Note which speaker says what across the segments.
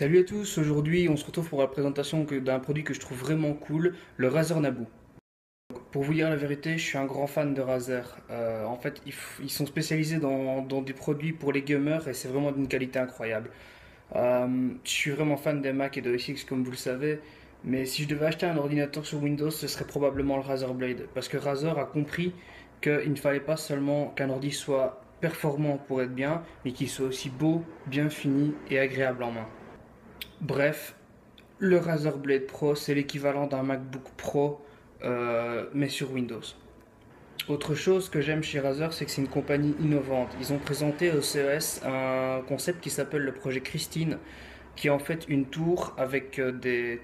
Speaker 1: Salut à tous, aujourd'hui on se retrouve pour la présentation d'un produit que je trouve vraiment cool, le Razer Naboo. Pour vous dire la vérité, je suis un grand fan de Razer. En fait, ils sont spécialisés dans des produits pour les gamers et c'est vraiment d'une qualité incroyable. Je suis vraiment fan des Mac et de OS X comme vous le savez, mais si je devais acheter un ordinateur sur Windows, ce serait probablement le Razer Blade. Parce que Razer a compris qu'il ne fallait pas seulement qu'un ordi soit performant pour être bien, mais qu'il soit aussi beau, bien fini et agréable en main. Bref, le Razer Blade Pro, c'est l'équivalent d'un MacBook Pro, mais sur Windows. Autre chose que j'aime chez Razer, c'est que c'est une compagnie innovante. Ils ont présenté au CES un concept qui s'appelle le projet Christine, qui est en fait une tour avec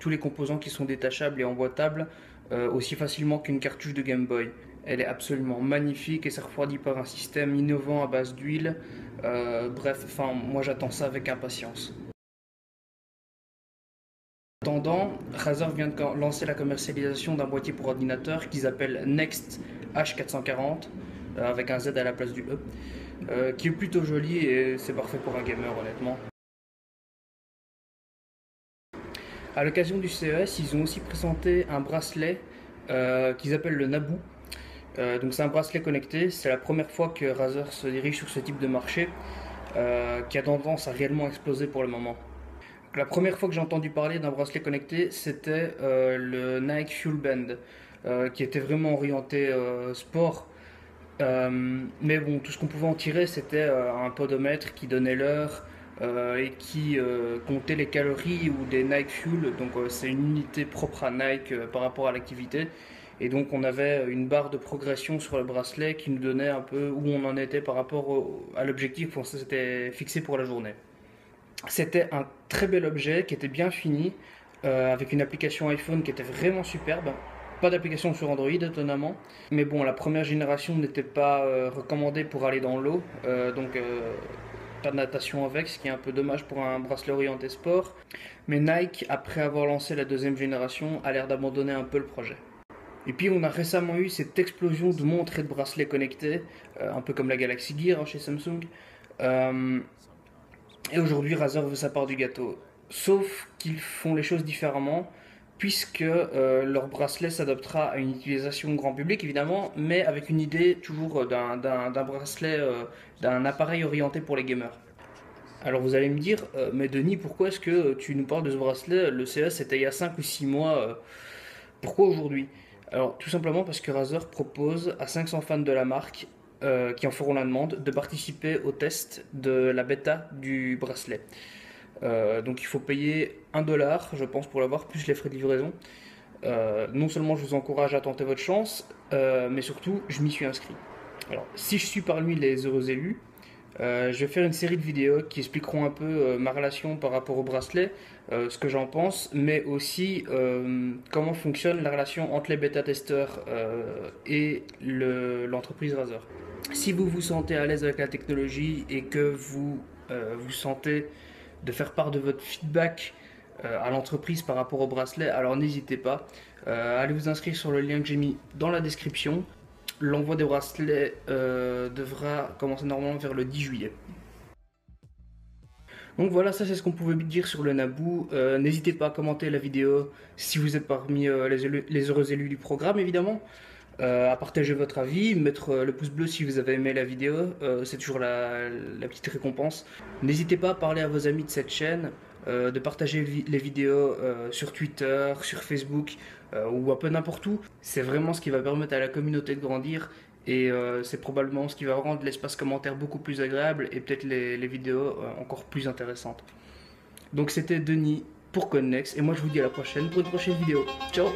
Speaker 1: tous les composants qui sont détachables et emboîtables aussi facilement qu'une cartouche de Game Boy. Elle est absolument magnifique et c'est refroidi par un système innovant à base d'huile. Bref, enfin, moi j'attends ça avec impatience. En attendant, Razer vient de lancer la commercialisation d'un boîtier pour ordinateur qu'ils appellent Next H440, avec un Z à la place du E, qui est plutôt joli et c'est parfait pour un gamer honnêtement. À l'occasion du CES, ils ont aussi présenté un bracelet qu'ils appellent le Naboo. Donc c'est un bracelet connecté, c'est la première fois que Razer se dirige sur ce type de marché, qui a tendance à réellement exploser pour le moment. La première fois que j'ai entendu parler d'un bracelet connecté, c'était le Nike Fuel Band, qui était vraiment orienté sport. Mais bon, tout ce qu'on pouvait en tirer, c'était un podomètre qui donnait l'heure et qui comptait les calories ou des Nike Fuel. Donc c'est une unité propre à Nike par rapport à l'activité. Et donc on avait une barre de progression sur le bracelet qui nous donnait un peu où on en était par rapport à l'objectif qu'on s'était fixé pour la journée. C'était un très bel objet qui était bien fini, avec une application iPhone qui était vraiment superbe. Pas d'application sur Android, étonnamment. Mais bon, la première génération n'était pas recommandée pour aller dans l'eau, donc pas de natation avec, ce qui est un peu dommage pour un bracelet orienté sport. Mais Nike, après avoir lancé la deuxième génération, a l'air d'abandonner un peu le projet. Et puis on a récemment eu cette explosion de montres et de bracelets connectés, un peu comme la Galaxy Gear chez Samsung. Euh, et aujourd'hui, Razer veut sa part du gâteau. Sauf qu'ils font les choses différemment, puisque leur bracelet s'adaptera à une utilisation grand public, évidemment, mais avec une idée toujours d'un bracelet, d'un appareil orienté pour les gamers. Alors vous allez me dire, mais Denis, pourquoi est-ce que tu nous parles de ce bracelet? Le CES c'était il y a 5 ou 6 mois, pourquoi aujourd'hui? Alors tout simplement parce que Razer propose à 500 fans de la marque qui en feront la demande de participer au test de la bêta du bracelet. Donc il faut payer 1 $, je pense, pour l'avoir, plus les frais de livraison. Non seulement je vous encourage à tenter votre chance, mais surtout je m'y suis inscrit. Alors si je suis parmi les heureux élus, je vais faire une série de vidéos qui expliqueront un peu ma relation par rapport au bracelet, ce que j'en pense, mais aussi comment fonctionne la relation entre les bêta-testeurs et l'entreprise Razer. Si vous vous sentez à l'aise avec la technologie et que vous sentez de faire part de votre feedback à l'entreprise par rapport au bracelet, alors n'hésitez pas. Allez vous inscrire sur le lien que j'ai mis dans la description. L'envoi des bracelets devra commencer normalement vers le 10 juillet. Donc voilà, ça c'est ce qu'on pouvait dire sur le Naboo. N'hésitez pas à commenter la vidéo si vous êtes parmi les heureux élus du programme, évidemment. À partager votre avis, mettre le pouce bleu si vous avez aimé la vidéo, c'est toujours la petite récompense. N'hésitez pas à parler à vos amis de cette chaîne, de partager les vidéos sur Twitter, sur Facebook ou un peu n'importe où. C'est vraiment ce qui va permettre à la communauté de grandir et c'est probablement ce qui va rendre l'espace commentaire beaucoup plus agréable et peut-être les vidéos encore plus intéressantes. Donc c'était Denis pour Connex et moi je vous dis à la prochaine pour une prochaine vidéo. Ciao!